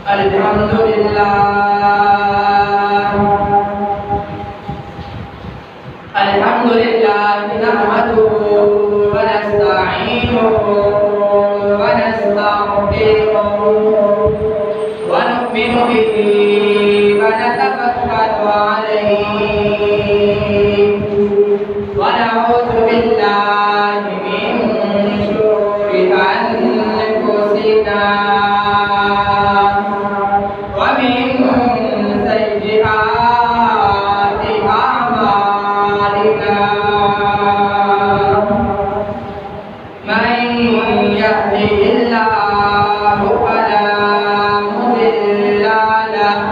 الحمد لله نحمده ونستعينه ونستغفره ونؤمن به ونتوكل عليه ونعوذ بالله من شرور أنفسنا ومن سيئات أعمالنا من يهده الله فلا مضل له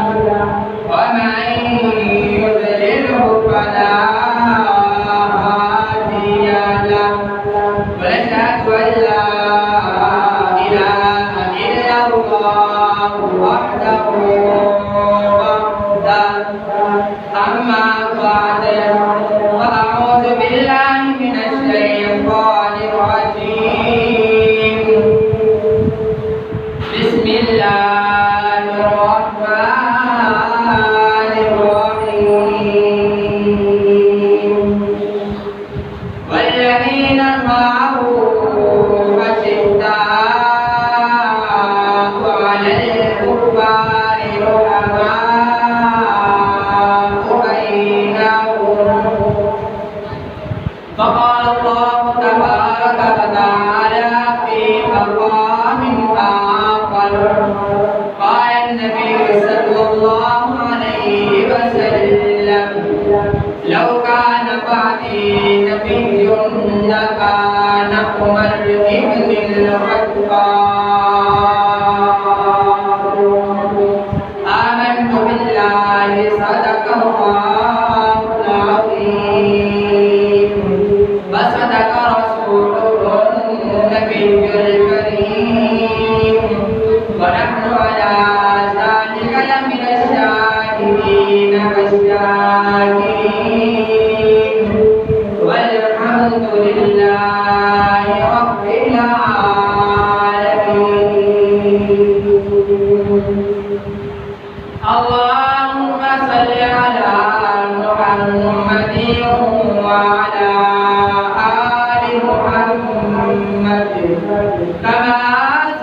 ومن يضلله فلا هادي له ونشهد أن لا إله إلا الله وحده أما بعد فأعوذ بالله من الشيطان الرجيم بسم الله الرحمن الرحيم والذين معه أشداء على الكفار رحماء بينهم فقال الله تبارك وتعالى في مقام آخر قال النبي صلى الله عليه وسلم لو كان بعدي نبي لكان عمر بن الخطاب آمنت بالله صدق الله العظيم وصدق رسوله النبي الكريم ونحن على ذلك لمن الشاهدين والشاكرين والحمد لله رب العالمين اللهم صل على محمد وعلى آل محمد كما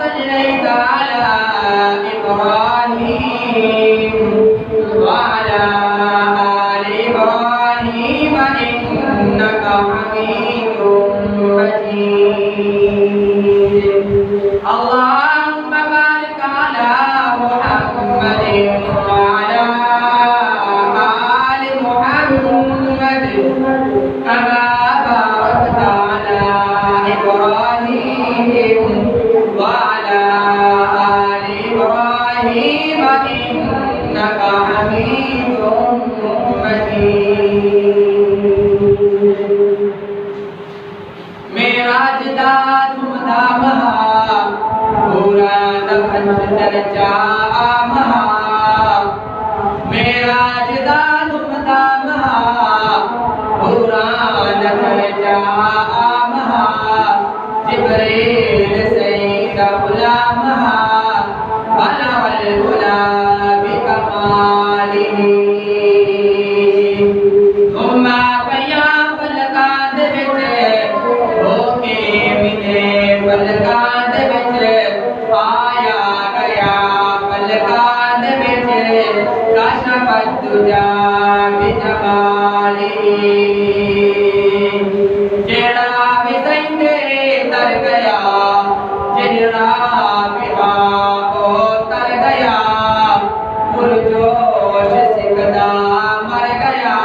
صليت على إبراهيم وعلى آل إبراهيم إنك حميد مجيد اللهم بارك على محمد وعلى آل محمد كما باركت على إبراهيم وعلى آل إبراهيم إنك حميد مجيد معراج دا دھوم پورا دفن درجہ مہا معراج دا دھوم پورا درجہ مہا جبریل سید غلام بلغ العلا بکمالہ ثم قیام پلکاں دے وچ ہو کے ملے پلکاں دے وچ آیا گیا پلکاں دے وچ کشف الدجا بجمالہ جڑا بھی سیندے تر گیا جڑا بھی آپو تر گیا پرجوش سکھدا مر گیا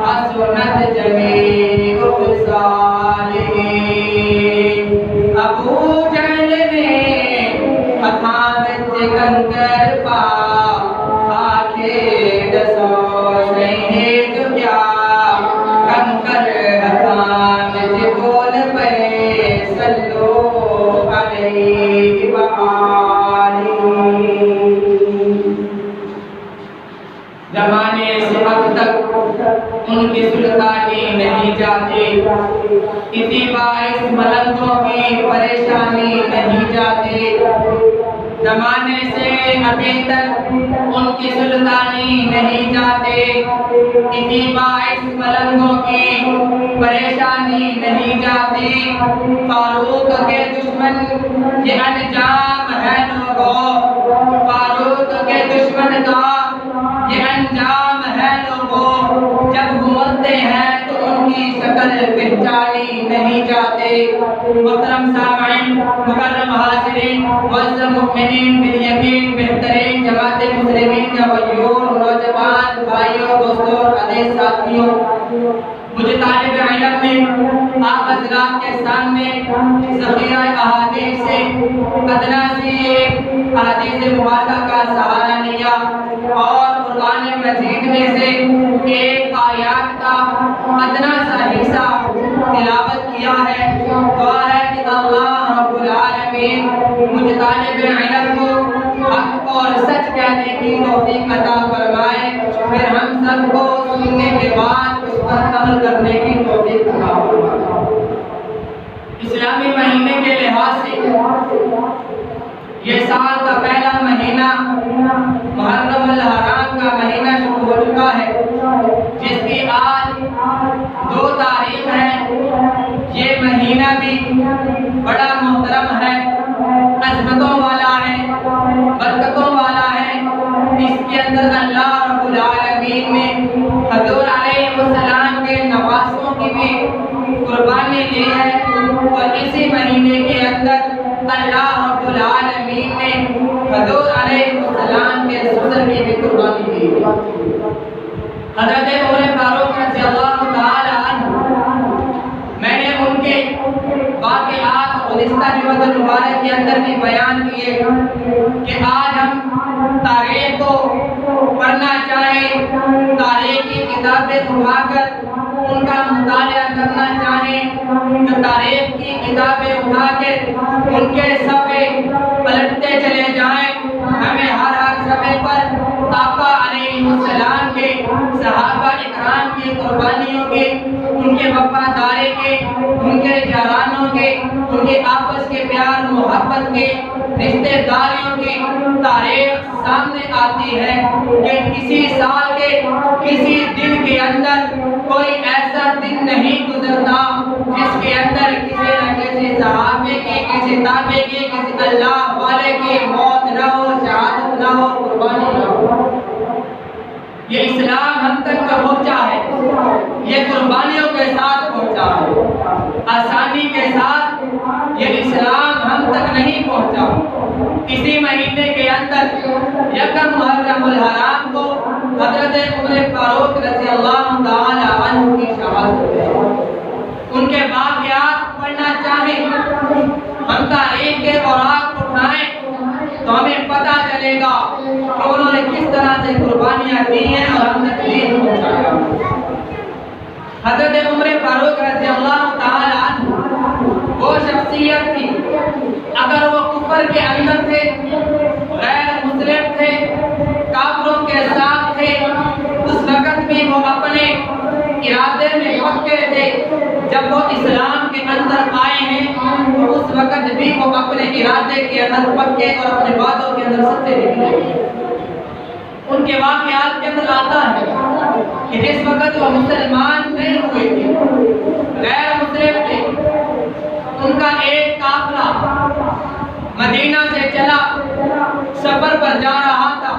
حسنت جمیع خصالہ ابو جہل نے ہتھاں وچ کنکر پا آکھے دسو شہید کیا کنکر ہتھاں وچ بول پئے صلو علیہ وآلہ زمانے سے اب تک ان کی سلطانی نہیں جاتی کسی باعث ملنگوں کی پریشانی نہیں جاتی زمانے سے ابھی تک ان کی سلطانی نہیں جاتے، اسی باعث ملنگوں کی پریشانی نہیں جاتی۔ فاروق کے دشمن یہ انجام ہے لوگوں، فاروق کے دشمن کا یہ انجام ہے لوگوں، جب گھومتے ہیں تو ان کی شکل پہچانی نہیں جاتے۔ محترم سامعین، مکرم حاضرین، معزز مؤمنین، بالیقین بہترین جماعت مسلمین کے غیور نوجوان بھائیوں، دوستوں، عزیز ساتھیوں، مجھے طالب علم نے آپ حضرات کے سامنے ذخیرہ احادیث سے ادنا سی ایک حدیث مبارکہ کا سہارا لیا اور قرآن مجید میں سے ایک آیات کا ادنا سا حصہ تلاوت کیا ہے۔ دعا ہے کہ اللہ رب العالمین مجھے طالب علم کو حق اور سچ کہنے کی توفیق عطا فرمائے، پھر ہم سب کو سننے کے بعد اس پر عمل کرنے کی توفیق عطا فرمائے۔ اسلامی مہینے کے لحاظ سے یہ سال کا پہلا مہینہ محرم الحرام کا مہینہ شروع ہو چکا ہے، جس کی آج 2 تاریخ ہے۔ یہ مہینہ بھی بڑا محترم ہے، عظمتوں والا ہے، برکتوں والا ہے۔ اس کے اندر اللہ رب العالمین نے حضور علیہ السلام کے نواسوں کی بھی قربانی لی ہے، اور اسی مہینے کے اندر اللہ رب العالمین نے حضور علیہ السلام کے سسر کی بھی قربانی دی ہے۔ حضرت عمر فاروق رضی اللہ تعالی عنہ، میں نے ان کے واقعات گزشتہ جمعۃ المبارک کے اندر بھی بیان کیے کہ آج ہم تاریخ کو پڑھنا چاہیں، تاریخ کی کتابیں اٹھا کر ان کا مطالعہ کرنا چاہیں، تو تاریخ کی کتابیں اٹھا کے ان کے صفحے پلٹتے چلے جائیں۔ ہمیں ہر صفحے پر آقا علیہ السلام کے، صحابہ اکرام کی قربانیوں کے، ان کے وفاداری کے، ان کے جرانوں کے، ان کے آپس کے پیار محبت کے، رشتہ داریوں کی تاریخ سامنے آتی ہے کہ کسی سال کے کسی دن کے اندر کوئی ایسا دن نہیں گزرتا جس کے اندر کسی نہ کسی صحابے کی، کسی تابع کی، کسی اللہ والے کی موت نہ ہو، شہادت نہ ہو، قربانی نہ ہو۔ یہ اسلام ہم تک جو پہنچا ہے یہ قربانیوں کے ساتھ پہنچا ہے، آسانی کے ساتھ یہ اسلام ہم تک نہیں پہنچا۔ اسی مہینے کے اندر یکم محرم الحرام کو حضرت عمر فاروق رضی اللہ تعالی عنہ کی شہادت ہے۔ ان کے واقعات پڑھنا چاہیں، ہم تاریخ کے اوراق اٹھائیں تو ہمیں پتہ چلے گا کہ انہوں نے کس طرح سے قربانیاں دی ہیں اور ہم تک دین پہنچایا۔ حضرت عمر فاروق رضی اللہ تعالی عنہ وہ شخصیت تھی، اگر وہ کفر کے اندر تھے، غیر مسلم تھے، کافروں کے ساتھ تھے، اس وقت بھی وہ اپنے ارادے میں پکے تھے۔ جب وہ اسلام کے اندر آئے ہیں تو اس وقت بھی وہ اپنے ارادے کے اندر پکے اور اپنے وعدوں کے اندر سچے نکلے۔ ان کے واقعات کے اندر آتا ہے کہ جس وقت وہ مسلمان نہیں ہوئے تھے، غیر مسلم تھے، ان کا ایک قافلہ مدینہ سے چلا، سفر پر جا رہا تھا۔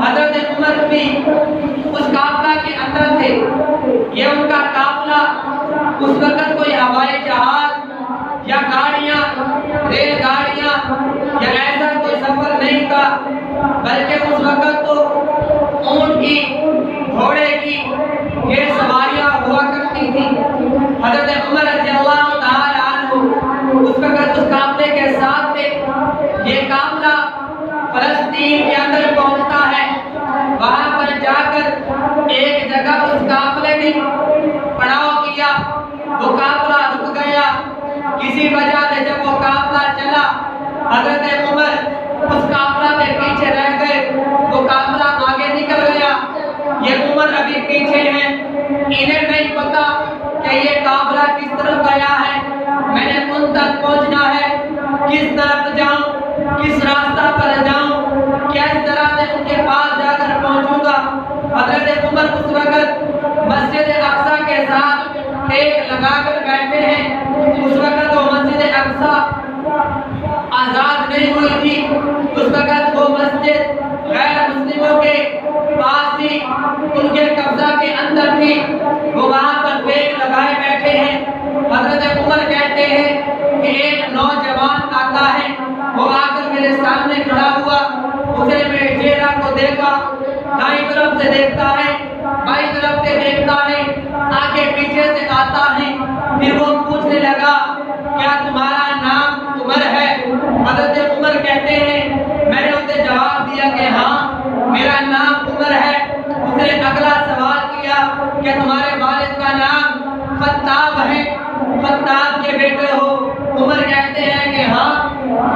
حضرت عمر بھی اس قافلہ کے اندر تھے۔ یہ ان کا قافلہ اس وقت کوئی ہوائی جہاز یا گاڑیاں، ریل گاڑیاں یا ایسا کوئی سفر نہیں تھا، بلکہ اس وقت تو اونٹ کی، گھوڑے کی یہ سواریاں ہوا کرتی تھی۔ حضرت عمر رضی اللہ تعالی عنہ اس وقت اس قافلے کے ساتھ تھے۔ یہ قافلہ فلسطین کے اندر پہنچتا ہے، وہاں پر جا کر ایک جگہ اس قافلے نے پڑاؤ کیا، وہ قافلہ رک گیا۔ کسی وجہ سے جب وہ قافلہ چلا، حضرت عمر اس قافلہ کے پیچھے رہ گئے، وہ قافلہ آگے نکل گیا، یہ عمر ابھی پیچھے ہیں، انہیں نہیں پتا کہ یہ قافلہ کس طرف گیا ہے، میں نے ان تک پہنچنا ہے، کس طرف جاؤں، کس راستہ اس وقت وہ مسجد غیر مسلموں کے پاس تھی، ان کے قبضہ کے اندر تھی، وہ وہاں پر بیگ لگائے بیٹھے ہیں۔ حضرت عمر کہتے ہیں کہ ایک نوجوان آتا ہے، وہ آ کر میرے سامنے کھڑا ہوا، اسے میرے چہرہ کو دیکھا، دائیں طرف سے دیکھتا ہے، بائیں طرف سے دیکھتا ہے، آگے پیچھے سے آتا ہے، پھر وہ پوچھنے لگا کیا تمہارا نام عمر ہے؟ حضرت عمر کہتے ہیں میں نے اسے جواب دیا کہ ہاں میرا نام عمر ہے۔ اس نے اگلا سوال کیا کہ تمہارے والد کا نام خطاب ہے؟ خطاب کے بیٹے ہو؟ عمر کہتے ہیں کہ ہاں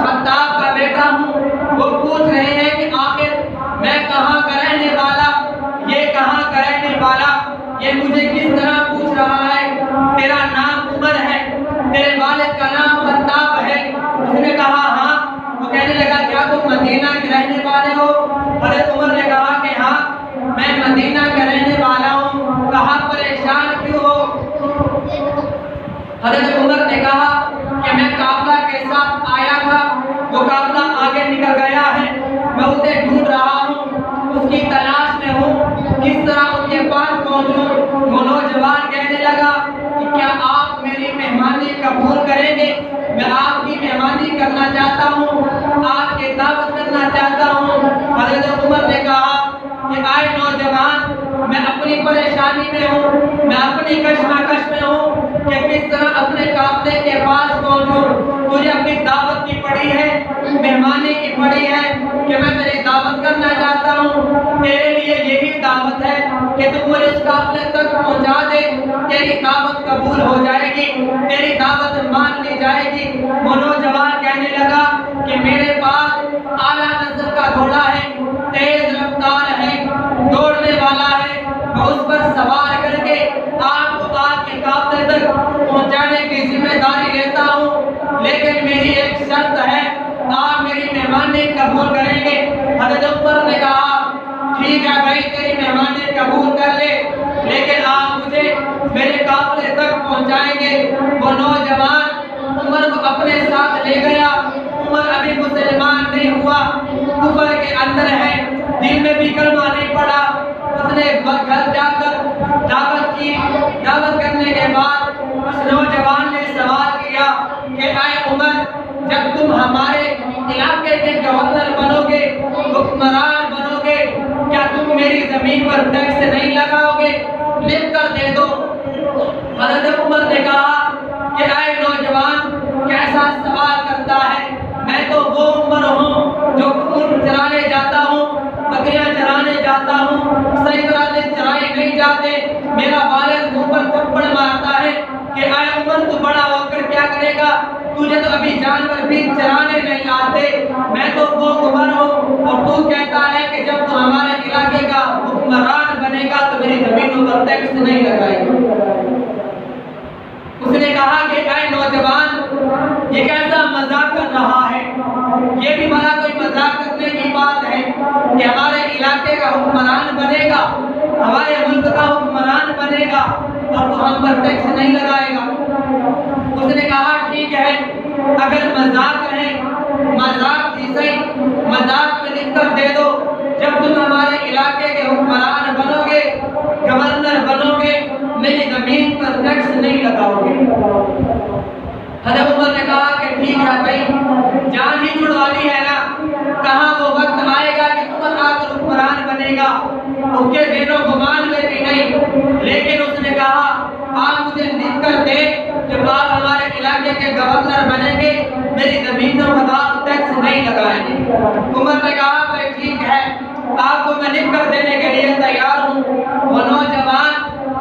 خطاب کا بیٹا ہوں۔ وہ پوچھ رہے ہیں کہ آخر میں کہاں کا رہنے والا، یہ کہاں کا رہنے والا، یہ مجھے کس طرح پوچھ رہا ہے؟ تیرا نام عمر ہے، تیرے والد کا نام خطاب ہے؟ اس نے کہا ہاں۔ وہ کہنے لگا کیا تم مدینہ کے رہنے والے ہو؟ حضرت عمر نے کہا کہ ہاں میں مدینہ کا رہنے والا ہوں۔ کہا پریشان کیوں ہو؟ حضرت عمر نے کہا کہ میں قافلہ کے ساتھ آیا تھا، وہ قافلہ آگے نکل گیا ہے، میں اسے ڈھونڈ رہا ہوں، اس کی تلاش میں ہوں، کس طرح ان کے پاس پہنچوں؟ وہ نوجوان کہنے لگا کہ کیا آپ میری مہمانی قبول کریں گے؟ میں آپ کی مہمانی کرنا چاہتا ہوں، آپ کی دعوت کرنا چاہتا ہوں۔ حضرت عمر نے کہا کہ آئے نوجوان، میں اپنی پریشانی میں ہوں، میں اپنی کشمکش میں ہوں کہ کس طرح اپنے قافلے کے پاس پہنچوں۔ تجھے اپنی دعوت کی پڑی ہے، مہمانی کی پڑی ہے کہ میں تیری دعوت کرنا چاہتا ہوں، تیرے لیے یہی دعوت ہے کہ تم مجھے اس قافلے تک پہنچا دے، تیری دعوت قبول ہو جائے گی، تیری دعوت مان لی جائے گی۔ وہ نوجوان کہنے لگا کہ میرے پاس اعلیٰ نسل کا گھوڑا ہے، تیز رفتار ہے، دوڑنے والا ہے، میں اس پر سوار کر کے آپ کو آپ کے قافلے تک پہنچانے کی ذمہ داری لیتا ہوں، لیکن میری ایک شرط ہے، آپ میری مہمانی قبول کریں گے؟ حضرت عمر نے کہا ٹھیک ہے بھائی تیری مہمانی قبول کر لے، لیکن آپ مجھے میرے قافلے تک پہنچائیں گے۔ وہ نوجوان عمر کو اپنے ساتھ لے گیا۔ عمر ابھی مسلمان نہیں ہوا، کفر کے اندر ہے، دل میں بھی کلمہ نہیں پڑا۔ اس نے گھر جا کر دعوت کی، دعوت کرنے کے بعد اس نوجوان نے سوال کیا کہ اے عمر، جب تم ہمارے علاقے کے گورنر بنو گے، حکمران بنو گے، کیا تم میری زمین پر ٹیکس نہیں لگاؤ گے؟ لکھ کر دے دو۔ حضرت عمر نے کہا کہ اے نوجوان کیسا سوال کرتا ہے، میں تو وہ عمر ہوں جو اونٹ چرانے جاتا ہوں، بکریاں چرانے جاتا ہوں، صحیح طرح سے چرائے نہیں جاتے، میرا والد منہ پر تھپڑ مارتا ہے کہ اے عمر تو بڑا ہو کر کیا کرے گا، تجھے تو ابھی جانور بھی چرانے نہیں آتے، میں تو وہ عمر ہوں، اور تو کہتا ہے کہ جب تو ہمارے علاقے کا حکمران بنے گا تو میری زمینوں پر ٹیکس نہیں لگائے گا۔ اس نے کہا کہ اے نوجوان یہ کیسا مذاق کر رہا ہے، یہ بھی بڑا کوئی مذاق کرنے کی بات ہے کہ ہمارے علاقے کا حکمران بنے گا، ہمارے ملک کا حکمران بنے گا اور تو ہم پر ٹیکس نہیں لگائے گا۔ اس نے کہا ٹھیک ہے اگر مذاق ہے، مذاق ہی صحیح، مذاق میں لکھ کر دے دو، جب تم ہمارے علاقے کے حکمران بنو گے، گورنر بنو گے، میری زمین پر ٹیکس نہیں لگاؤ گے۔ حضرت عمر نے کہا کہ ٹھیک ہے بھائی، جان ہی چھڑوا لی ہے نا، کہاں وہ وقت آئے گا کہ عمر آ کر حکمران بنے گا، اس کے دین و گمان میں بھی نہیں۔ لیکن اس نے کہا آپ مجھے لکھ کر دیں جب آپ ہمارے علاقے کے گورنر بنیں گے میری زمینوں پر آپ ٹیکس نہیں لگائیں گے۔ عمر نے کہا بھائی ٹھیک ہے آپ کو میں لکھ کر دینے کے لیے تیار ہوں۔ وہ نوجوان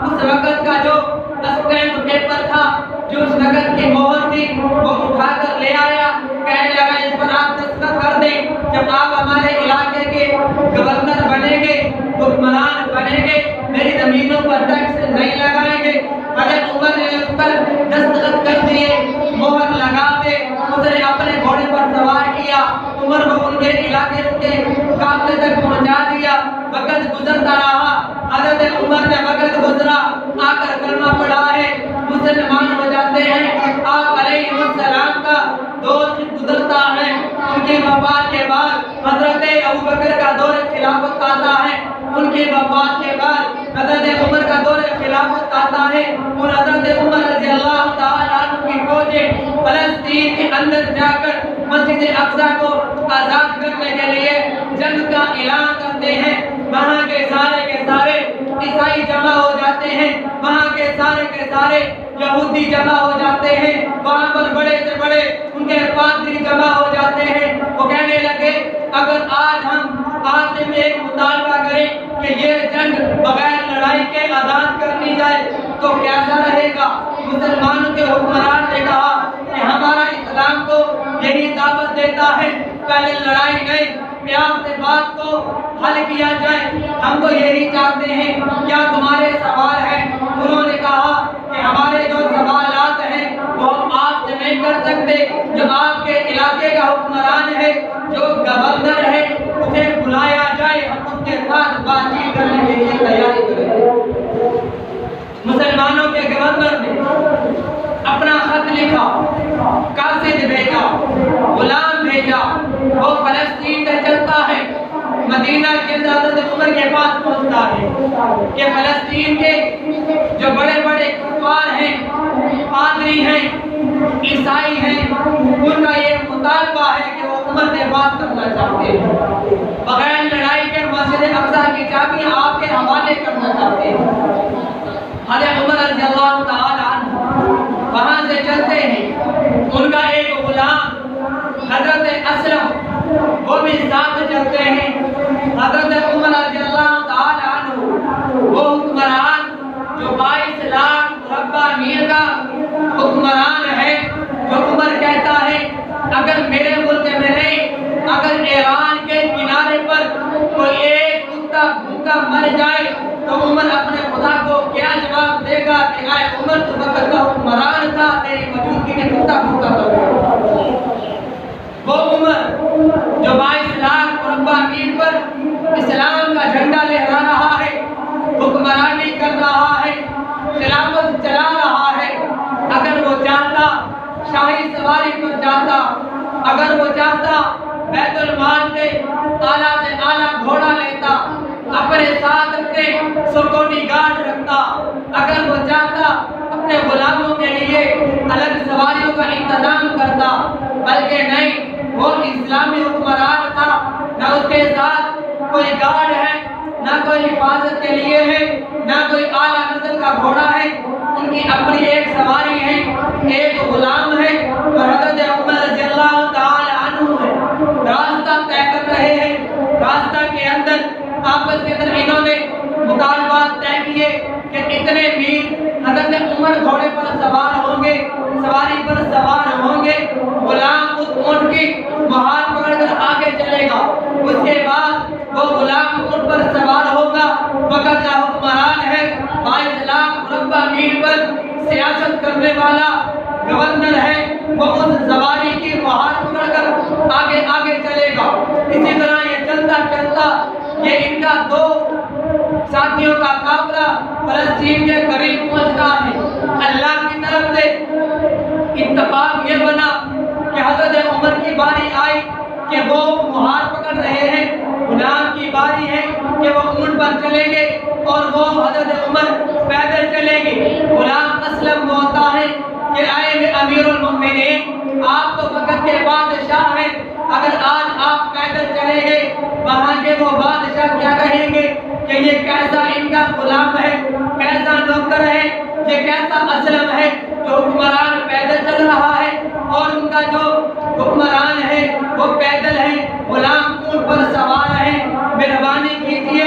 اس وقت کا جو اسٹیمپ پیپر تھا، جو اس وقت کی مہر تھی، وہ اٹھا کر لے آیا، کہنے لگا اس پر آپ دستخط کر دیں، جب آپ ہمارے علاقے کے گورنر بنیں گے، حکمران بنیں گے، میری زمینوں پر ٹیکس نہیں لگائیں گے۔ حضرت عمر نے اس پر دستخط کر دیے، مہر لگا دے، اس نے اپنے گھوڑے پر سوار کیا، عمر کو ان کے علاقے کے قافلے تک پہنچا دیا۔ وقت گزرتا رہا، حضرت عمر نے وقت گزرا، آ کر کلمہ پڑھا ہے، مسلمان ہو جاتے ہیں۔ آپ علیہ السلام کا دور گزرتا ہے، ان ان کی وفات کے بعد حضرت ابوبکر کا دور خلافت آتا ہے، ان کی وفات کے بعد حضرت عمر کا دور خلافت آتا ہے، اور حضرت عمر رضی اللہ تعالیٰ عنہ کی فوجیں فلسطین کے اندر جا کر مسجد اقصی کو آزاد کرنے کے لیے جنگ کا اعلان کرتے ہیں۔ وہاں کے سارے عیسائی جمع ہو جاتے ہیں، وہاں کے سارے یہودی جمع ہو جاتے ہیں، وہاں پر بڑے سے بڑے ان کے پادری جمع ہو جاتے ہیں۔ وہ کہنے لگے اگر آج ہم آج میں ایک مطالبہ کریں کہ یہ جنگ بغیر لڑائی کے آزاد کرنی جائے تو کیسا رہے گا؟ مسلمانوں کے حکمران نے کہا کہ ہمارا اسلام تو یہی دعوت دیتا ہے پہلے لڑائی نہیں، پیار سے بات کو حل کیا جائے، ہم تو یہی چاہتے ہیں، کیا تمہارے سوال ہیں؟ انہوں نے کہا کہ ہمارے جو سوالات ہیں وہ آپ سے نہیں کر سکتے، جو آپ کے علاقے کا حکمران ہے، جو گورنر ہے، اسے بلایا جائے، ہم اس کے ساتھ بات چیت کرنے کے لیے تیاری کریں۔ مسلمانوں کے گورنر نے اپنا خط لکھا، قاصد بھیجا، غلام بھیجا، وہ فلسطین سے چلتا ہے، مدینہ کے حضرت عمر کے پاس پہنچتا ہے کہ فلسطین کے جو بڑے بڑے کفار ہیں، پادری ہیں، عیسائی ہیں، ان کا یہ مطالبہ ہے کہ وہ عمر سے بات کرنا چاہتے ہیں، بغیر لڑائی کے مسجد اقصی کی چابی آپ کے حوالے کرنا چاہتے ہیں۔ حضرت عمر رضی اللہ تعالیٰ عنہ وہاں سے چلتے ہیں، ان کا ایک غلام حضرت اسلم وہ بھی ساتھ چلتے ہیں۔ حضرت عمر رضی اللہ تعالیٰ عنہ وہ حکمران جو 22 لاکھ مربع میل کا حکمران ہے، جو عمر کہتا ہے اگر میرے ملک میں نہیں، اگر ایران کے کنارے پر کوئی ایک کتا بھوکا مر جائے تو عمر اپنے خدا کو کیا جواب دے گا کہ اے عمر تو وقت کا حکمران تھا، تیری موجودگی میں کتا بھوکا مر گیا۔ وہ عمر جو 22 لاکھ مربع میل پر اسلام کا جھنڈا لہرا رہا ہے، حکمرانی کر رہا ہے، خلافت چلا رہا ہے، اگر وہ چاہتا شاہی سواری پر جاتا، اگر وہ چاہتا بیت المال سے اعلیٰ سے اعلیٰ گھوڑا لیتا، اپنے ساتھ اپنے سکیورٹی گارڈ رکھتا، اگر وہ چاہتا اپنے غلاموں کے لیے الگ سواریوں کا انتظام کرتا، بلکہ نہیں، وہ اسلامی حکمران تھا، نہ اس کے ساتھ کوئی گارڈ ہے، نہ کوئی حفاظت کے لیے ہے، نہ کوئی اعلیٰ نسل کا گھوڑا ہے، ان کی اپنی ایک سواری ہے، ایک غلام ہے، اور حضرت عمر رضی اللہ تعالی عنہ ہے، راستہ طے کر رہے ہیں۔ راستہ کے اندر آپس کے اندر انہوں نے مطالبات طے کیے کہ اتنے میل حضرت عمر گھوڑے پر سوار ہوں گے، سواری پر سوار ہوں گے، غلام اس اونٹ کی مہار پکڑ کر آگے چلے گا، اس کے بعد وہ غلام اونٹ پر سوار ہوگا، وقت کا حکمران ہے، 22 لاکھ مربع میل پر سیاست کرنے والا گورنر ہے، وہ اس سواری کی مہار پکڑ کر آگے آگے چلے گا۔ اسی طرح یہ چلتا چلتا یہ ان کا 2 ساتھیوں کا قافلہ فلسطین کے قریب پہنچتا ہے۔ اللہ کی طرف سے اتفاق یہ بنا کہ حضرت عمر کی باری آئی کہ وہ مہار پکڑ رہے ہیں، غلام کی باری ہے کہ وہ اونٹ پر چلیں گے اور وہ حضرت عمر پیدل چلیں گے۔ غلام اسلم بولتا ہے کہ اے امیر المؤمنین، آپ تو وقت کے بادشاہ ہیں، اگر آج آپ پیدل چلیں گے وہاں کے وہ بادشاہ کیا کہیں گے کہ یہ کیسا ان کا غلام ہے، کیسا نوکر ہے، یہ کیسا اسلم ہے جو حکمران پیدل چل رہا ہے اور ان کا جو حکمران ہے وہ پیدل ہے، غلام اونٹ پر سوار ہے۔ مہربانی کیجیے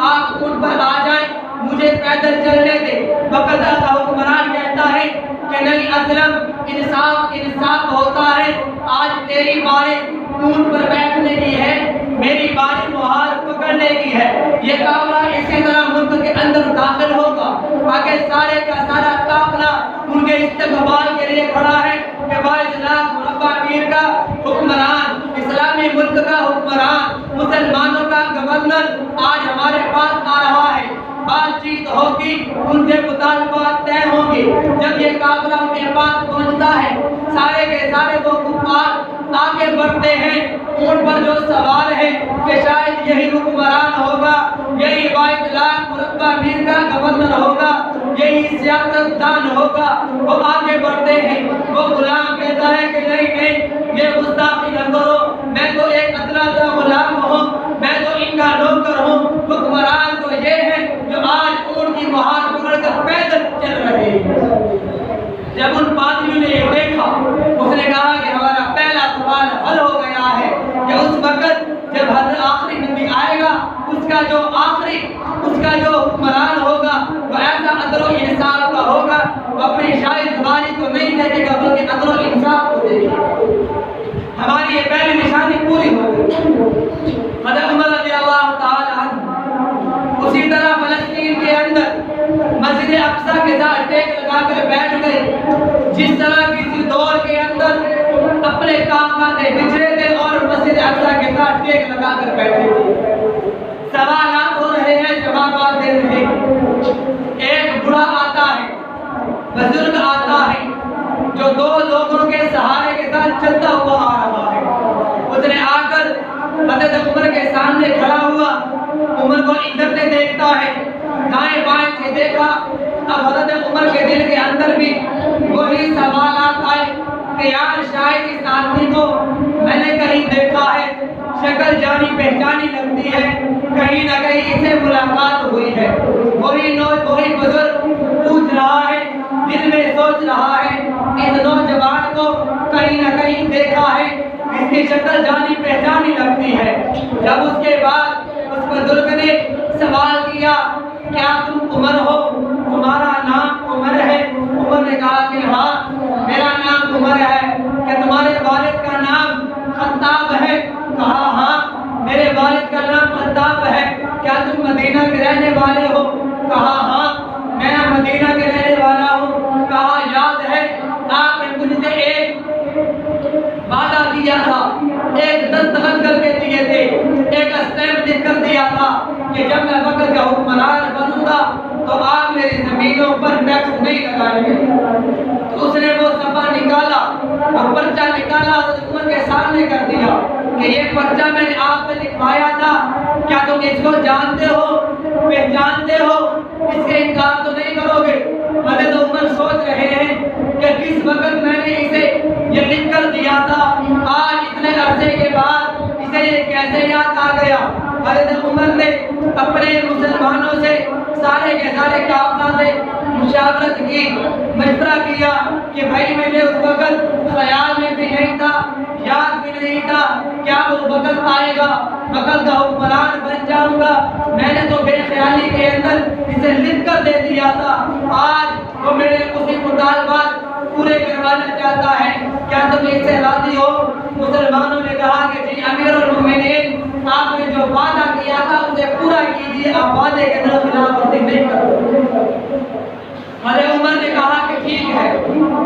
آپ اونٹ پر آ جائیں، مجھے پیدل چلنے دے۔ وقت کا حکمران کہتا ہے کہ نہیں اسلم، انصاف ہوتا ہے، آج تیری باری اونٹ پر بیٹھنے کی ہے، میری باری مہار پکڑنے کی ہے۔ یہ قافلہ اسی طرح ملک کے اندر داخل ہوگا، آگے سارے کا سارا قافلہ ان کے استقبال کے لیے کھڑا ہے کہ 22 لاکھ مربع میل کا حکمران، اسلامی ملک کا حکمران، مسلمانوں کا گورنر آج ہمارے پاس آ رہا ہے۔ بات چیت ہوگی، ان سے مطالبات طے ہوں گے۔ جب یہ قافلہ ان کے پاس پہنچتا ہے، سارے کے سارے وہ کفار آگے بڑھتے ہیں۔ ان پر جو سوال ہے کہ شاید یہی حکمران ہوگا، یہی 22 لاکھ مربع میل کا گورنر ہوگا، یہی سیاست دان ہوگا، وہ آگے بڑھتے ہیں۔ وہ غلام کہتا ہے کہ نہیں نہیں، یہ گستاخی نہ کرو، میں تو ایک ادنا سا غلام ہوں، میں تو ان کا نوکر ہوں، حکمران تو یہ ہے جو آج اونٹ کی مہار پکڑ کر پیدل چل رہے ہیں۔ جب ان پادریوں نے یہ دیکھا، اس نے کہا کہ ہمارا پہلا سوال حل ہو گیا ہے کہ اس وقت جب حضرت آخری نبی آئے گا، اس کا جو حکمران ہوگا وہ ایسا عدل و انصاف کا ہوگا، وہ اپنی شاہی زبانی کو نہیں دیکھے گا بلکہ عدل و انصاف کو دیکھے گا۔ ہماری یہ پہلی نشانی پوری ہو گئی۔ حضرت عمر رضی اللہ تعالی عنہ اسی طرح فلسطین کے اندر مسجد اقصی کے ساتھ ٹیک لگا کر بیٹھ گئے، جس طرح کسی دور کے اندر اپنے کامات بچھڑے تھے اور مسجد اقصی کے ساتھ ٹیک لگا کر بیٹھے تھے۔ سوالات ہو رہے ہیں، جوابات دے رہے ہیں۔ ایک بڑا آتا ہے، بزرگ آتا ہے، جو 2 لوگوں کے سہارے کے ساتھ چلتا ہوا آ رہا ہے۔ اس نے آ کر حضرت عمر کے سامنے کھڑا ہوا، عمر کو ادھر سے دیکھتا ہے، دائیں بائیں سے دیکھا۔ اب حضرت عمر کے دل کے اندر بھی وہی سوالات آئے کہ یار شاید اس آدمی کو میں نے کہیں دیکھا ہے، شکل جانی پہچانی لگتی ہے، کہیں نہ کہیں اسے ملاقات ہوئی ہے۔ وہی بزرگ پوچھ رہا ہے، دل میں سوچ رہا ہے، اس نوجوان کو کہیں نہ کہیں دیکھا ہے، اس کی شکل جانی پہچانی لگتی ہے۔ جب اس کے بعد اس بزرگ نے سوال کیا، کیا تم عمر ہو؟ تمہارا نام عمر ہے؟ عمر نے کہا کہ ہاں میرا نام عمر ہے۔ کیا تمہارے والد کا نام خطاب ہے؟ کہا ہاں میرے والد کا نام خطاب ہے۔ کیا تم مدینہ کے رہنے والے ہو؟ کہا ہاں میں مدینہ کے رہنے والا ہوں۔ کہا یاد ہے آپ نے مجھ سے ایک وعدہ دیا تھا، ایک دستخط کر کے دیے تھے، ایک اسٹیمپ لکھ کر دیا تھا کہ جب میں وقت کا حکمران بنوں گا تو آپ میری زمینوں پر ٹیکس نہیں لگائیں گے۔ تو اس نے وہ صفحہ نکالا، وہ پرچہ نکالا، حضرت عمر کے سامنے کر دیا کہ یہ پرچہ میں نے آپ سے لکھوایا تھا، کیا تم اس کو جانتے ہو، پہچانتے ہو، اس کے انکار تو نہیں کرو گے؟ حضرت عمر سوچ رہے ہیں کہ کس وقت میں نے اسے یہ لکھ کر دیا تھا، آج اتنے عرصے کے بعد اسے یہ کیسے یاد آ گیا؟ حضرت عمر نے اپنے مسلمانوں سے سارے کے سارے کافروں سے مشاورت کی، مشورہ کیا کہ بھائی مجھے اس وقت خیال میں بھی نہیں تھا، یاد بھی نہیں تھا، کیا وہ وقت آئے گا وقت کا حکمران بن جاؤں گا؟ میں نے تو بے خیالی کے اندر اسے لکھ کر دے دیا تھا، آج وہ میرے اسی مطالبات پورے کروانا چاہتا ہے، کیا تم اس سے راضی ہو؟ مسلمانوں نے کہا کہ جی امیر المومنین، آپ نے جو وعدہ کیا تھا اسے پورا کیجیے، آپ وعدے کے اندر خلاف ورزی نہیں کرو۔ حضرت عمر نے کہا کہ ٹھیک ہے،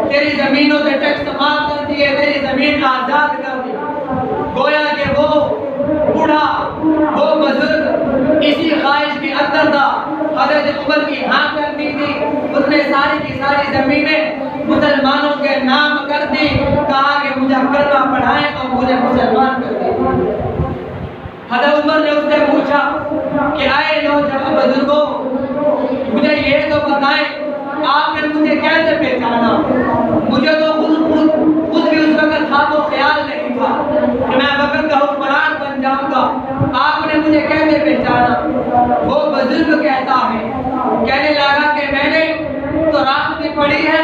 تیری زمینوں سے ٹیکس معاف کر دیے، تیری زمین آزاد کر دی۔ گویا کہ وہ بوڑھا، وہ بزرگ اسی خواہش کے اندر تھا، حضرت عمر کی ہاں کرنی تھی، اس نے ساری کی ساری زمینیں مسلمانوں کے نام کر دی، کہا کہ مجھے کلمہ پڑھائیں اور مجھے مسلمان کر دیں۔ حضرت عمر نے اس سے پوچھا کہ آئے نوجوان بزرگوں، مجھے یہ تو بتائیں آپ نے مجھے کیسے پہچانا؟ مجھے تو خود بھی اس وقت خواب و خیال نہیں تھا کہ میں وقت کا حکمران بن جاؤں گا، آپ نے مجھے کیسے پہچانا؟ وہ بزرگ کہتا ہے، کہنے لگا کہ میں نے تورات بھی پڑھی ہے،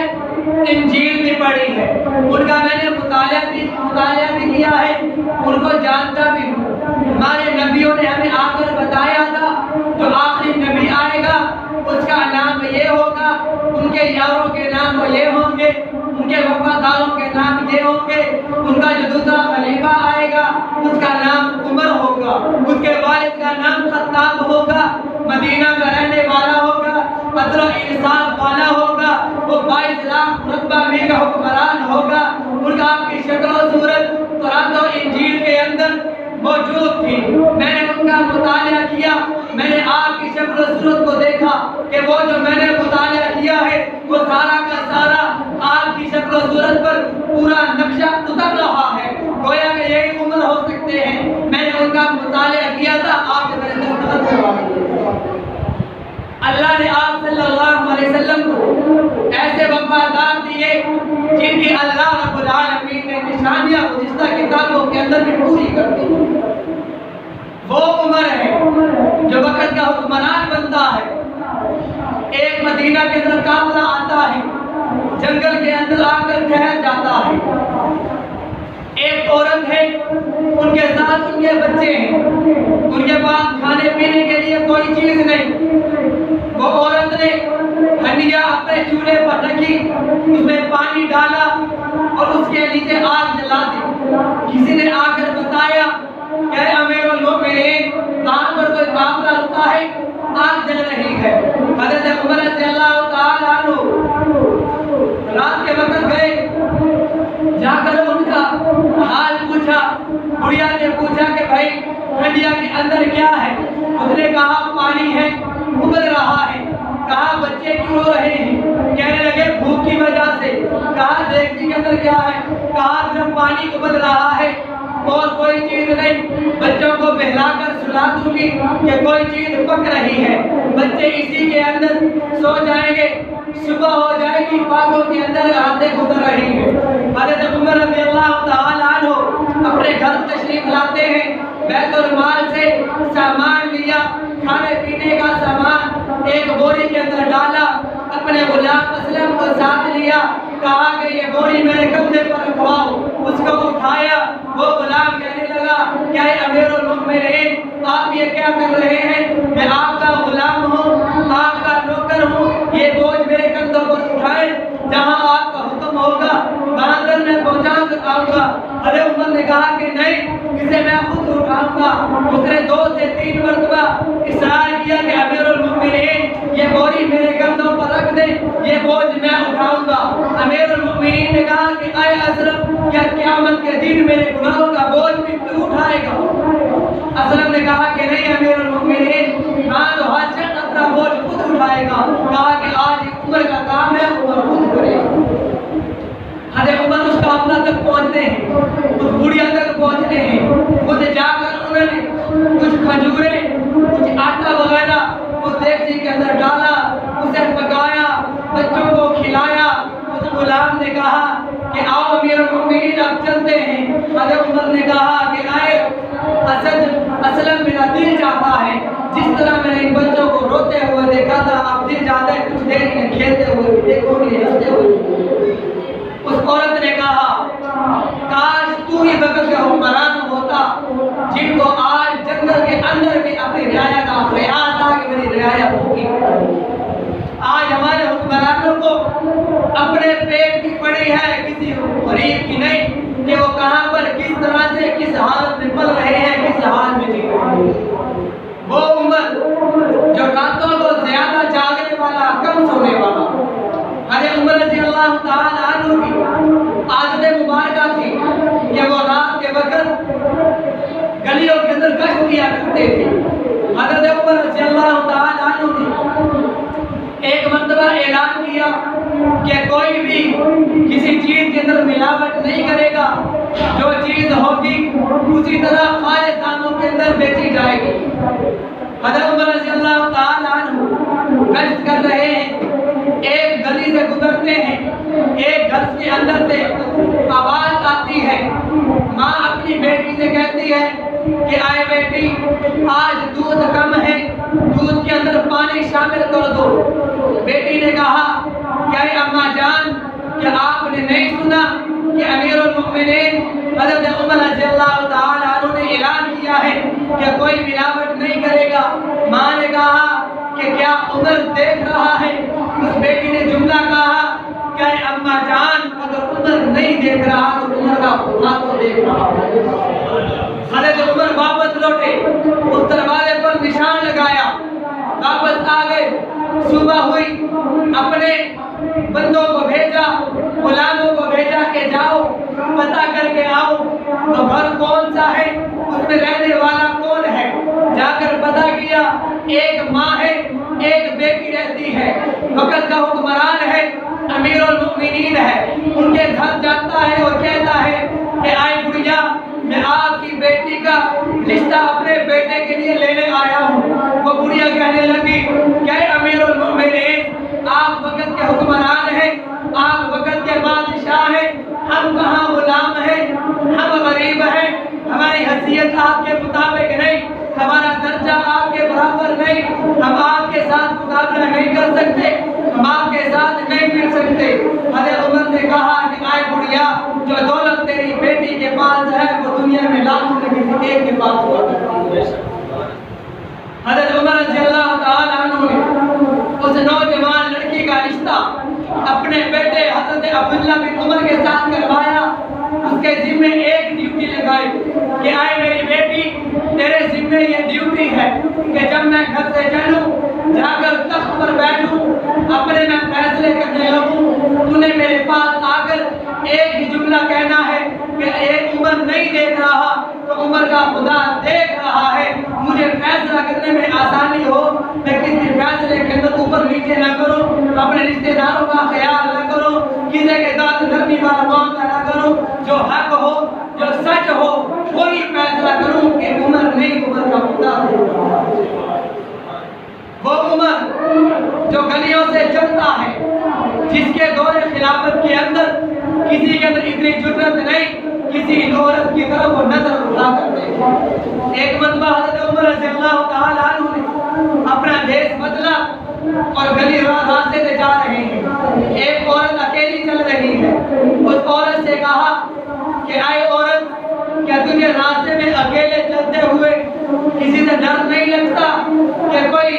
انجیل بھی پڑھی ہے، ان کا میں نے مطالعہ بھی کیا ہے، ان کو جانتا بھی ہوں۔ ہمارے نبیوں نے ہمیں آ کر بتایا تھا جو آخری نبی آئے گا اس کا نام یہ ہوگا، ان کے یاروں کے نام یہ ہوں گے، ان کے وفاداروں کے نام یہ ہوں گے، ان کا جو دوسرا خلیفہ آئے گا اس کا نام عمر ہوگا، اس کے والد کا نام خطاب ہوگا، مدینہ کا رہنے والا ہوگا، عدل و انصاف والا ہوگا، وہ 22 لاکھ مربع میل کا حکمران ہوگا۔ ان کا آپ کی شکل و صورت تورات و انجیل کے اندر موجود تھی، میں نے ان کا مطالعہ کیا، میں نے آپ کی شکل و صورت کو دیکھا، کہ وہ جو میں نے مطالعہ کیا ہے وہ سارا کا سارا آپ کی شکل و صورت پر پورا نقشہ اتر رہا ہے، گویا کہ یہی عمر ہو سکتے ہیں میں نے ان کا مطالعہ کیا تھا، آپ نے میرے دستخط کروا دیے۔ اللہ نے آپ صلی اللہ علیہ وسلم کو ایسے وفادار دیے جن کی اللہ رب العالمین نے نشانیاں گزشتہ کتابوں کے اندر بھی پوری کر دی۔ وہ عمر ہے جو وقت کا حکمران بنتا ہے، ایک مدینہ کے اندر قافلہ آتا ہے، جنگل کے اندر آ کر ٹھہر جاتا ہے، ایک عورت ہے، ان کے ساتھ ان کے بچے ہیں، ان کے پاس کھانے پینے کے لیے کوئی چیز نہیں۔ وہ عورت نے ہنڈیا اپنے چولہے پر رکھی، اس میں پانی ڈالا اور اس کے نیچے آگ جلا دی۔ کسی نے آ کر بتایا کہ اے امیر المؤمنین، وہاں پر کوئی قافلہ رکا ہے، آگ جل رہی ہے۔ حضرت عمر رضی اللہ تعالی عنہ رات کے وقت گئے، جا کر ان کا حال پوچھا۔ بڑھیا نے پوچھا کہ بھائی ہنڈیا کے اندر کیا ہے؟ اس نے کہا پانی ہے، ابل رہا ہے۔ کہا بچے کیوں رو رہے ہیں؟ کہنے لگے بھوک کی وجہ سے۔ کہا دیکھتی کے اندر کیا ہے؟ کہا صرف پانی ابل رہا ہے اور کوئی چیز نہیں، بچوں کو بہلا کر سلا دوں گی کہ کوئی چیز پک رہی ہے، بچے اسی کے اندر سو جائیں گے، صبح ہو جائے گی، باغوں کے اندر راتیں گزر رہی ہیں۔ حضرت عمر رضی اللہ تعالی عنہ اپنے گھر تشریف لاتے ہیں، بیت المال سے سامان لیا، کھانے پینے کا سامان ایک بوری کے اندر ڈالا، اپنے غلام اسلم کو ساتھ لیا، کہا کہ یہ بوری میرے کندھے پر رکھواؤ۔ اس کو اٹھایا، وہ غلام کہنے لگا کہ اے امیر المؤمنین، آپ یہ کیا کر رہے ہیں؟ میں آپ کا غلام ہوں، آپ کا نوکر ہوں، یہ بوجھ میرے کندھوں پر اٹھائے، جہاں آپ کا حکم ہوگا وہاں تک میں پہنچا کر آؤں گا۔ حضرت عمر نے کہا کہ نہیں، اسے میں خود اٹھاؤں گا۔ اس نے 2 سے 3 مرتبہ اصرار کیا کہ امیر المؤمنین یہ بوری میرے کندھوں پر رکھ دیں، یہ بوجھ میں اٹھاؤں گا۔ امیر المؤمنین نے کہا کہ اے اسلم، کیا قیامت کے دن میرے گناہوں کا بوجھ بھی تو اٹھائے گا؟ اسلم نے کہا کہ نہیں امیر المؤمنین، ہاں تو ہر شخص اپنا بوجھ خود اٹھائے گا۔ کہا کہ آج عمر کا کام ہے، عمر خود کرے گا۔ حضرت عمر اس قافلہ تک پہنچتے ہیں، اس بڑھیا تک پہنچتے ہیں، خود جا کر انہوں نے کچھ کھجوریں، کچھ آٹا وغیرہ اس دیگچی کے اندر ڈالا، اسے پکایا، بچوں کو کھلایا۔ اس غلام نے کہا کہ آؤ امیر المؤمنین اب چلتے ہیں۔ حضرت عمر نے کہا کہ اے اسلم، میرا دل چاہتا ہے جس طرح میں نے ان بچوں کو روتے ہوئے دیکھا تھا، اب دل چاہتا ہے کچھ دیر انہیں کھیلتے ہوئے بھی دیکھو، انہیں ہنستے ہوئے بھی۔ اس عورت نے کہا کاش تو ہی وقت کا حکمران ہوتا جن کو آج جنگل کے اندر بھی اپنی رعایا کا خیال تھا کہ میری رعایا ہوگی۔ آج ہمارے حکمرانوں کو اپنے پیٹ کی پڑی ہے، کسی غریب کی نہیں، کہ وہ کہاں پر کس طرح سے کس حالت میں پل رہے ہیں، کس حال میں جی رہے ہیں۔ وہ عمر جو راتوں کو زیادہ جاگنے والا، کم سونے والا، حضرت عمر رضی اللہ تعالی عنہ کی عادت مبارکہ تھی کہ وہ رات کے وقت گلیوں کے اندر گشت کیا کرتے تھے۔ حضرت عمر رضی اللہ تعالی عنہ نے ایک مرتبہ اعلان کیا کہ کوئی بھی کسی چیز کے اندر ملاوٹ نہیں کرے گا، جو چیز ہوگی اسی طرح خالص داموں کے اندر بیچی جائے گی۔ حضرت عمر رضی اللہ تعالی عنہ گشت کر رہے ہیں، ایک گلی سے گزرتے ہیں، ایک گھر کے اندر سے آواز آتی ہے، ماں اپنی بیٹی سے کہتی ہے کہ آئے بیٹی، آج دودھ کم ہے، دودھ کے اندر پانی شامل کر دو۔ بیٹی نے کہا کہ اے اماں جان، کیا آپ نے نہیں سنا کہ امیر المؤمنین حضرت عمر رضی اللہ تعالی عنہ نے اعلان کیا ہے کہ کوئی ملاوٹ نہیں کرے گا؟ ماں نے کہا کہ کیا عمر دیکھ رہا ہے؟ اس بیٹی نے جملہ کہا کہ اے اماں جان، اگر عمر نہیں دیکھ رہا تو عمر کا خدا تو دیکھ رہا ہے۔ حضرت عمر واپس لوٹے، اس دروازے پر نشان لگایا، واپس آ گئے۔ صبح ہوئی، اپنے بندوں کو بھیجا، غلاموں کو بھیجا کہ جاؤ پتہ کر کے آؤ تو گھر کون سا ہے، اس میں رہنے والا کون ہے۔ جا کر پتہ کیا، ایک ماں ہے، ایک بیٹی بیٹی ہے، وقت کا حکمران ہے، امیر المؤمنین ہے، ان کے گھر جاتا ہے اور کہتا ہے کہ آئے بڑھیا میں آپ کی بیٹی کا رشتہ اپنے بیٹے کے لیے لینے آیا ہوں۔ وہ بڑھیا کہنے لگی کہ امیر المؤمنین آپ وقت کے حکمران ہیں، آپ وقت کے بادشاہ ہیں، ہم کہاں غلام ہیں، ہم غریب ہیں، ہماری حیثیت آپ کے مطابق نہیں، ہمارا درجہ آپ کے برابر نہیں، ہم آپ کے ساتھ مقابلہ نہیں کر سکتے، ہم آپ کے ساتھ نہیں مل سکتے۔ حضرت عمر نے کہا کہ آئے بڑھیا جو دولت تیری بیٹی کے پاس ہے وہ دنیا میں لاکھوں میں کسی ایک کے پاس ہوا کرتی ہے۔ حضرت عمر رضی اللہ تعالیٰ عنہ نے اس نوجوان لڑکی کا رشتہ اپنے بیٹے حضرت عبداللہ بن عمر کے ساتھ کروایا۔ اس کے ذمہ ایک ڈیوٹی لگائی کہ آئے میری بیٹی تیرے ذمہ یہ ڈیوٹی ہے کہ جب میں گھر سے چلوں جا کر تخت پر بیٹھوں اپنے میں فیصلے کرنے لگوں، تو نے میرے پاس آ کر ایک ہی جملہ کہنا ہے کہ ایک عمر نہیں دیکھ رہا تو عمر کا خدا دیکھ رہا ہے، مجھے فیصلہ کرنے میں آسانی ہو، میں کسی فیصلے کے اندر اوپر نیچے نہ کروں، اپنے رشتہ داروں کا خیال نہ کروں، کسی کے ساتھ نرمی والا معاملہ نہ کروں، جو حق ہو جو سچ ہو وہی فیصلہ کروں کہ عمر نہیں عمر کا خدا ہے۔ وہ عمر جو گلیوں سے چلتا ہے، جس کے دور خلافت کے اندر کسی کے اندر اتنی جرأت نہیں کسی عورت کی طرف وہ نظر اٹھا کرتے۔ ایک مرتبہ حضرت عمر رضی اللہ تعالیٰ عنہ نے اپنا بھیس بدلا اور گلی راستے سے جا رہے ہیں، ایک عورت اکیلی چل رہی ہے، اس عورت سے کہا کہ آئے عورت کیا تجھے راستے میں اکیلے چلتے ہوئے کسی سے ڈر نہیں لگتا کہ کوئی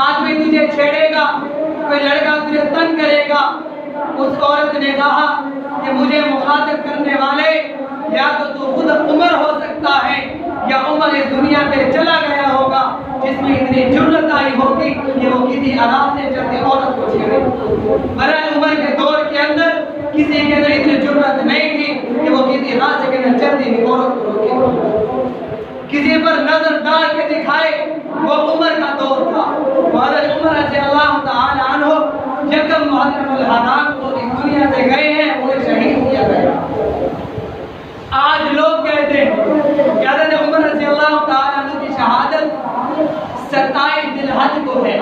آدمی تجھے چھیڑے گا، کوئی لڑکا تجھے تنگ کرے گا؟ اس عورت نے کہا کہ مجھے مخاطب کرنے والے یا تو خود عمر ہو سکتا ہے یا عمر اس دنیا پہ چلا گیا ہوگا جس میں اتنی جرأت آئی ہوگی کہ وہ کسی آرام سے چلتے عورت کو چھیڑے۔ برائے عمر کے دور کے اندر کسی کے اندر اتنی جرأت نہیں تھی کہ وہ کسی راستے کے اندر چلتی ہوئی عورت کو روکے، کسی پر نظر ڈال کے دکھائے۔ وہ عمر کا دور تھا۔ حضرت عمر رضی اللہ تعالی عنہ یکم محرم الحرام کو اس دنیا سے گئے ہیں، انہیں شہید کیا گیا۔ آج لوگ کہتے ہیں کہ حضرت عمر رضی اللہ تعالی عنہ کی شہادت 27 ذی الحج کو ہے،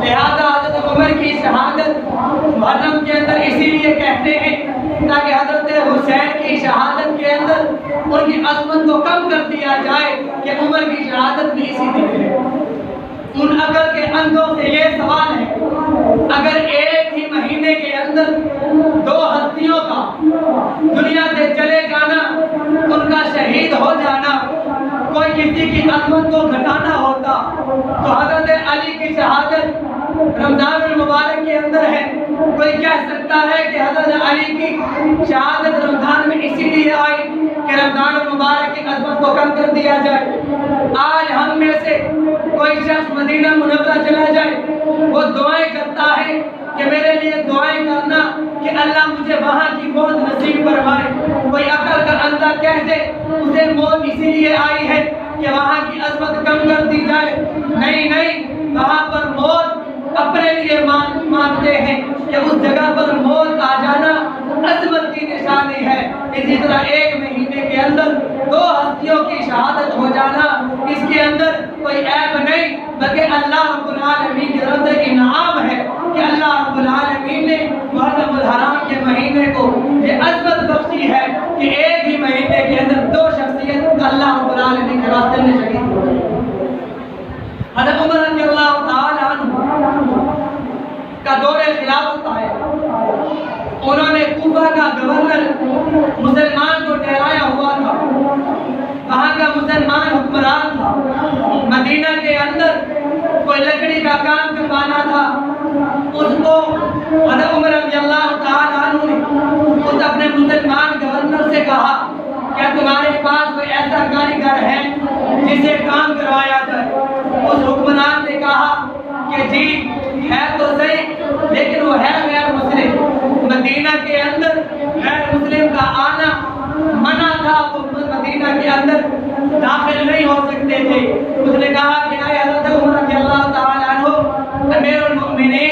لہذا حضرت عمر کی شہادت محرم کے اندر اسی لیے کہتے ہیں تاکہ حضرت حسین کی شہادت کے اندر ان کی عظمت کو کم کر دیا جائے کہ عمر کی شہادت بھی اسی دن ہے۔ ان عقل کے اندھوں سے یہ سوال ہے، اگر ایک ہی مہینے کے اندر 2 ہستیوں کا دنیا سے چلے جانا، ان کا شہید ہو جانا، کوئی کسی کی عظمت کو گھٹانا ہوتا تو حضرت علی کی شہادت رمضان المبارک کے اندر ہے، کوئی کہہ سکتا ہے کہ حضرت علی کی شہادت رمضان میں اسی لیے آئی کہ رمضان المبارک کی عظمت کو کم کر دیا جائے؟ آج ہم میں سے کوئی شخص مدینہ منورہ چلا جائے، وہ دعائیں کرتا ہے کہ میرے لیے دعائیں کرنا کہ اللہ مجھے وہاں کی موت نصیب فرمائے۔ کوئی عقل کا اندھا کہہ دے اسے موت اسی لیے آئی ہے کہ وہاں کی عظمت کم کر دی جائے۔ نہیں، وہاں پر موت اپنے لیے مانتے ہیں کہ اس جگہ پر موت آ جانا عظمت کی نشانی ہے۔ اسی طرح ایک مہینے کے اندر 2 ہستیوں کی شہادت ہو جانا، اس کے اندر کوئی عیب نہیں، بلکہ اللہ رب العالمین کی طرف سے انعام ہے کہ اللہ رب العالمین نے محرم الحرام کے مہینے کو یہ عظمت بخشی ہے کہ ایک ہی مہینے کے اندر 2 شخصیت اللہ رب العالمین کے راستے میں شہید ہو گئی۔ حضرت عمر رضی اللہ تعالی عنہ کا دور خلافت آیا، انہوں نے کوفہ کا گورنر مسلمان کو ٹھہرایا ہوا تھا، وہاں کا مسلمان حکمران تھا۔ مدینہ کے اندر کوئی لکڑی کا کام کروانا تھا، اس کو حضرت عمر رضی اللہ تعالی عنہ نے اس اپنے مسلمان گورنر سے کہا کیا تمہارے پاس کوئی ایسا کاریگر ہے جسے کام کروایا جائے؟ اس حکمران نے کہا کہ جی ہے تو صحیح، لیکن وہ ہے غیر مسلم، مدینہ کے اندر غیر مسلم کا آنا منع تھا، وہ مدینہ کے اندر داخل نہیں ہو سکتے تھے۔ اس نے کہا کہ اے حضرت عمر رضی اللہ تعالی عنہ امیر المؤمنین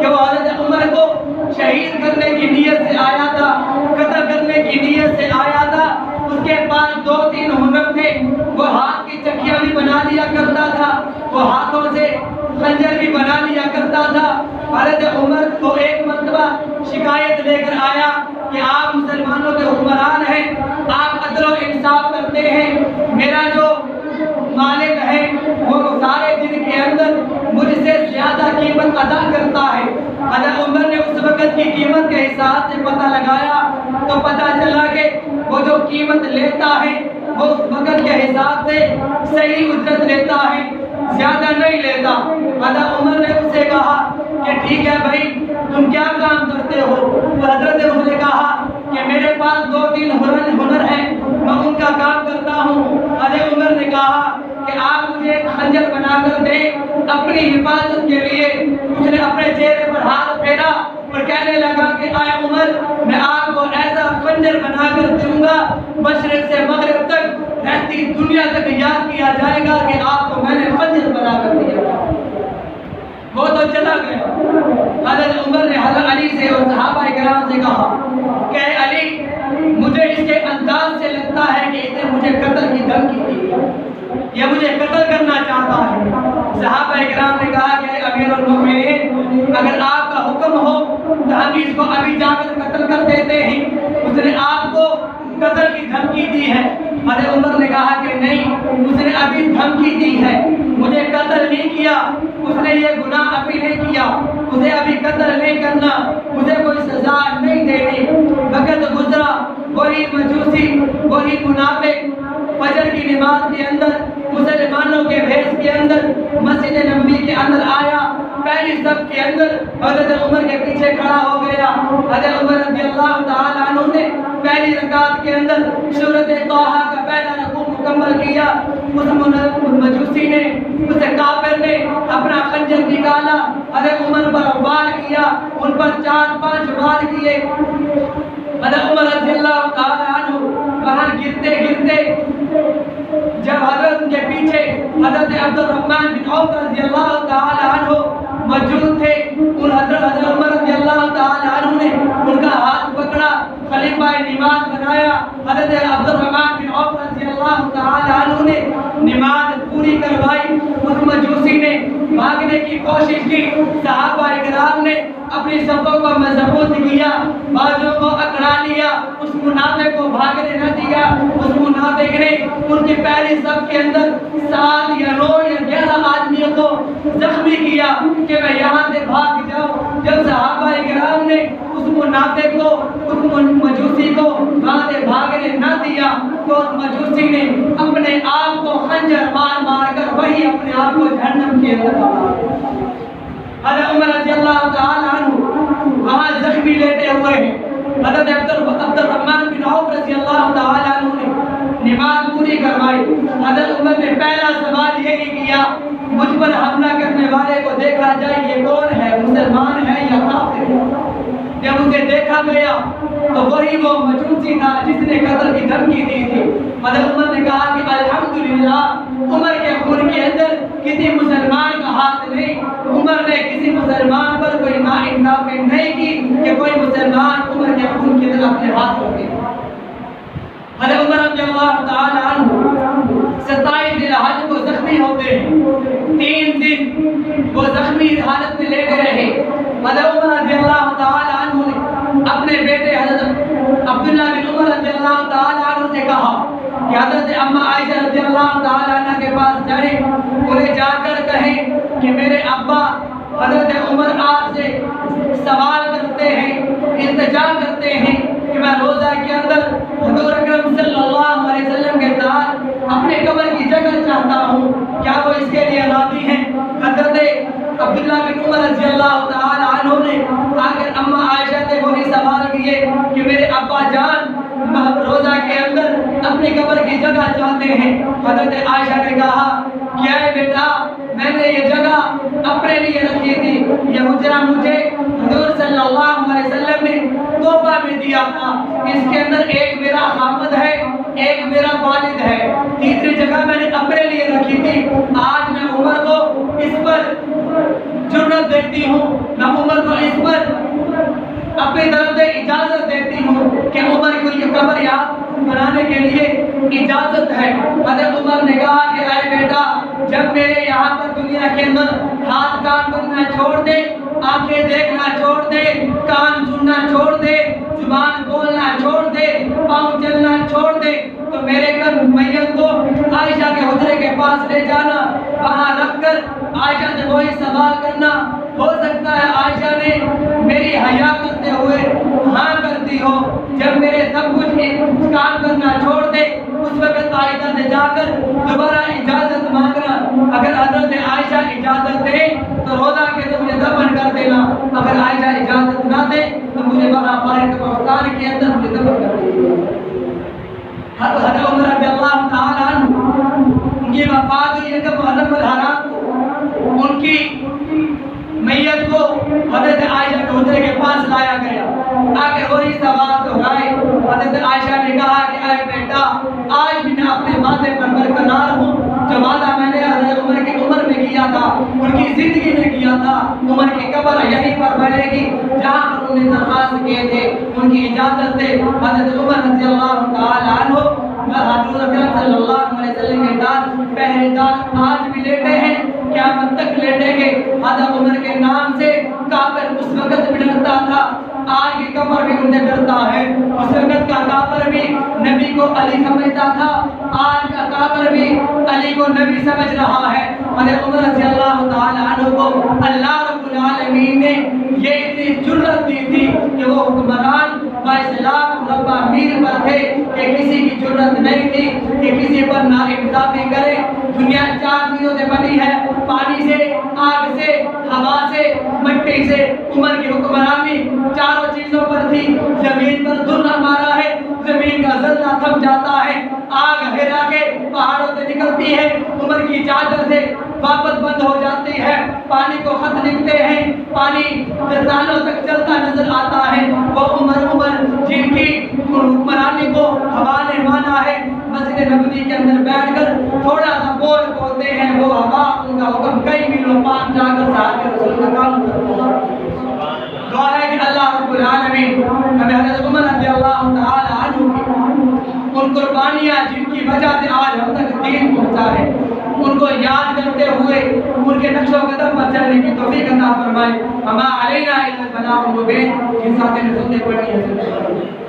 کہ وہ حضرت عمر کو شہید کرنے کی نیت سے آیا تھا، قتل کرنے کی نیت سے آیا تھا۔ اس کے پاس 2-3 ہنر تھے، وہ ہاتھ کی چکیاں بھی بنا لیا کرتا تھا، وہ ہاتھوں سے خنجر بھی بنا لیا کرتا تھا۔ حضرت عمر کو ایک مرتبہ شکایت لے کر آیا کہ آپ مسلمانوں کے حکمران ہیں، آپ عدل و انصاف کرتے ہیں، میرا جو مالک ہے وہ سارے دن کے اندر مجھ سے زیادہ قیمت ادا کرتا ہے۔ حضرت عمر نے اس وقت کی قیمت کے حساب سے پتہ لگایا تو پتہ چلا کہ وہ جو قیمت لیتا ہے وہ اس وقت کے حساب سے صحیح اجرت لیتا ہے، زیادہ نہیں لیتا۔ حضرت عمر نے اس سے کہا کہ ٹھیک ہے بھائی تم کیا کام کرتے ہو؟ تو حضرت عمر نے کہا کہ میرے پاس 2-3 ہنر ہیں، میں ان کا کام کرتا ہوں۔ حضرت عمر نے کہا کہ آپ مجھے ایک خنجر بنا کر دیں اپنی حفاظت کے لیے۔ اس نے اپنے چہرے پر ہاتھ پھیرا اور کہنے لگا کہ اے عمر، میں آپ کو ایسا خنجر بنا کر دوں گا مشرق سے مغرب تک رہتی دنیا تک یاد کیا جائے گا کہ آپ کو میں نے خنجر بنا کر دیا۔ وہ تو چلا گیا۔ حضرت عمر نے حضرت علی سے اور صحابہ کرام سے کہا کہ اے علی، مجھے اس کے انداز سے لگتا ہے کہ اس نے مجھے قتل کی دھمکی دی، یہ مجھے قتل کرنا چاہتا ہے۔ صحابہ کرام نے کہا کہ امیر المومنین، اگر آپ کا حکم ہو تو ہم اس کو ابھی جا کر قتل کر دیتے ہیں۔ اس نے آپ کو قتل کی دھمکی دی ہے۔ حضرت عمر نے کہا کہ نہیں، اس نے ابھی دھمکی دی ہے، مجھے قتل نہیں کیا، اس نے یہ گناہ ابھی نہیں کیا، اسے ابھی قتل نہیں کرنا، مجھے کوئی سزا نہیں دینی۔ وقت گزرا، وہی مجوسی، وہی منافق فجر کی نماز کے اندر مسلمانوں کے بھیس کے اندر مسجد نبوی کے اندر آیا، پہلی صف کے اندر حضرت عمر کے پیچھے کھڑا ہو گیا۔ حضرت عمر رضی اللہ تعالیٰ عنہ نے پہلی رکعت کے اندر سورۃ طٰہٰ کا پہلا رکوع مکمل کیا۔ اس مجوسی نے، اس کافر نے اپنا خنجر نکالا، حضرت عمر پر وار کیا، ان پر 4-5 وار کیے۔ حضرت عمر رضی اللہ تعالیٰ عنہ وہاں گرتے گرتے جب حضرت کے پیچھے حضرت عبد الرحمن بن عوف رضی اللہ تعالیٰ عنہ موجود تھے، ان حضرت عمر رضی اللہ تعالیٰ عنہ نے ان کا ہاتھ پکڑا، خلیفہ نماز بنایا۔ حضرت عبد الرحمن بن عوف رضی اللہ تعالیٰ عنہ نے نماز پوری کروائی۔ اس مجوسی نے بھاگنے کی کوشش کی، صحابہ کرام نے اپنی صفوں کو مضبوط کیا، بازوں کو اکڑا لیا، اس منافق کو بھاگنے نہ دیا۔ اس منافق نے ان کی پہلی صف کے اندر 7 یا 9 یا 11 آدمیوں کو زخمی کیا کہ میں یہاں سے بھاگ جاؤں۔ جب صحابہ کرام نے اس منافق کو، اس مجوسی کو وہاں سے بھاگنے نہ دیا تو اس مجوسی نے اپنے آپ کو خنجر مار مار کر وہی اپنے آپ کو جہنم کے اندر ڈالا۔ حضرت عمر رضی اللہ تعالیٰ عنہ وہاں زخمی لیتے ہوئے ہیں۔ حضرت عبد الرحمن بن عوف رضی اللہ تعالیٰ عنہ نے نماز پوری کروائی۔ حضرت عمر نے پہلا سوال یہی کیا، مجھ پر حملہ کرنے والے کو دیکھا جائے یہ کون ہے، مسلمان ہے یا کافر ہے؟ جب اسے دیکھا گیا تو وہی وہ مجوسی تھا جس نے قتل کی دھمکی دی تھی۔ حضرت عمر نے کہا کہ الحمدللہ، عمر کے خون کے اندر کسی مسلمان کا ہاتھ نہیں، عمر نے کسی مسلمان پر کوئی ناانصافی نہیں کی کہ کوئی مسلمان عمر کے خون کے اندر اپنے ہاتھ رکھے۔ حضرت عمر رضی اللہ تعالیٰ عنہ 27 ذی الحجہ کو زخمی ہوتے ہیں، 3 دن وہ زخمی حالت میں لیٹے رہے۔ حضرت عمر رضی اللہ تعالیٰ عنہ نے اپنے بیٹے حضرت عبداللہ بن عمر رضی اللہ تعالیٰ عنہ سے کہا کہ حضرت اماں عائشہ رضی اللہ تعالیٰ عنہ کے پاس جائیں، انہیں جا کر کہیں کہ میرے ابا حضرت عمر آپ سے سوال کرتے ہیں، التجا کرتے ہیں کہ میں روزہ کے اندر حضور اکرم صلی اللہ علیہ وسلم کے ساتھ اپنے قبر کی جگہ چاہتا ہوں، کیا وہ اس کے لیے راضی ہیں؟ حضرت عبداللہ بن عمر رضی اللہ تعالی عنہ نے آخر اماں عائشہ سے وہی سوال کیے کہ میرے ابا جان روزہ کے اندر اپنی قبر کی جگہ چاہتے ہیں۔ حضرت عائشہ نے کہا کیا ہے بیٹا، میں نے یہ جگہ اپنے لیے رکھی تھی، یہ حجرہ مجھے حضور صلی اللہ علیہ وسلم نے تحفہ میں دیا تھا، اس کے اندر ایک میرا خامد ہے، ایک میرا والد ہے، تیسری جگہ میں نے اپنے لیے رکھی تھی۔ آج میں عمر کو اس پر جرت دیتی ہوں، میں عمر کو اس پر اپنی طرف سے اجازت دیتی ہوں کہ عمر کو یہ قبر یاد بنانے کے لیے اجازت ہے۔ حضرت عمر نے کہا کہ اے بیٹا، جب میرے یہاں پر دنیا کے اندر ہاتھ کان بننا چھوڑ دے، آنکھیں دیکھنا چھوڑ دے، کان سننا چھوڑ دے، زبان بولنا چھوڑ دے، پاؤں چلنا چھوڑ دے، تو میرے گھر میت کو عائشہ کے حجرے کے پاس لے جانا، وہاں رکھ کر عائشہ سے وہی سوال کرنا۔ ہو سکتا ہے عائشہ نے میری حیا کرتے ہوئے ہاں کرتی ہو، جب میرے سب کچھ کام کرنا چھوڑ دے اس وقت عائشہ سے جا کر دوبارہ اجازت مانگنا۔ اگر حضرت عائشہ اجازت دے تو روزہ کے دن مجھے دفن کر دینا، اگر عائشہ اجازت نہ دے تو مجھے وہاں باہر قبرستان کے اندر مجھے دفن کر دینا۔ حضرت عمر رضی اللہ تعالیٰ عنہ ان کی وفات ہوئی ہے کہ محرم الحرام کو ان کی میت کو حضرت عائشہ کے حجرے کے پاس لایا گیا تاکہ وہی سوال دہرائے۔ حضرت عائشہ نے کہا کہ اے بیٹا، آج بھی میں اپنے وعدے پر برقرار ہوں، جو وعدہ میں نے حضرت عمر کی عمر میں کیا تھا، ان کی زندگی میں کیا تھا۔ عمر کی قبر یہیں پر بنے گی جہاں پر انہوں نے درخواست کیے تھے، ان کی اجازت سے حضرت عمر رضی اللہ تعالیٰ عنہ حضور اکرم صلی اللہ علیہ وسلم کے ساتھ پہرے دار آج بھی لیٹے ہیں، قیامت تک لیٹیں گے۔ حضرت عمر کے نام سے کافر اس وقت بھی ڈرتا تھا، آج کی قبر بھی ان سے ڈرتا ہے۔ اس وقت کا کافر بھی نبی کو علی سمجھتا تھا، آج کا کافر بھی علی کو نبی سمجھ رہا ہے۔ حضرت عمر رضی اللہ تعالی عنہ کو اللہ رب العالمین نے یہ اتنی جرأت دی تھی کہ وہ حکمران اسلام مربع میل پر تھے کہ کسی کی جرأت نہیں تھی کہ کسی پر ناانصافی کرے۔ دنیا 4 چیزوں سے بنی ہے، پانی سے، آگ سے، ہوا سے، مٹی سے۔ عمر کی حکمرانی چاروں چیزوں پر تھی۔ زمین پر درہ مارا ہے، زمین کا زلزلہ تھم جاتا ہے، آگ ہرا کے پہاڑوں سے نکلتی ہے، عمر کی چادر سے واپس بند ہو جاتی ہے، پانی کو خط لکھتے ہیں، پانی سالوں تک چلتا نظر آتا ہے۔ وہ عمر جن کی حکمرانی کو ہوا نے مانا ہے، مسجد نبوی کے اندر بیٹھ کر تھوڑا سا بول بولتے ہیں، وہ ہوا ان کا حکم کئی میلوں پار جا کر صحابہ رسول کا کام کرتا ہے۔ دعا ہے کہ اللہ رب العالمین ہمیں حضرت عمر رضی اللہ تعالی عنہ کی ان قربانیاں جن کی وجہ سے آج ہم تک دین پہنچا ہے، ان کو یاد کرتے ہوئے ان کے نقش و قدم پر چلنے کی توفیق عطا فرمائے۔ ہما علینا الا البلاغ المبین۔ جن ساتھ نے سنتے پڑھی ہے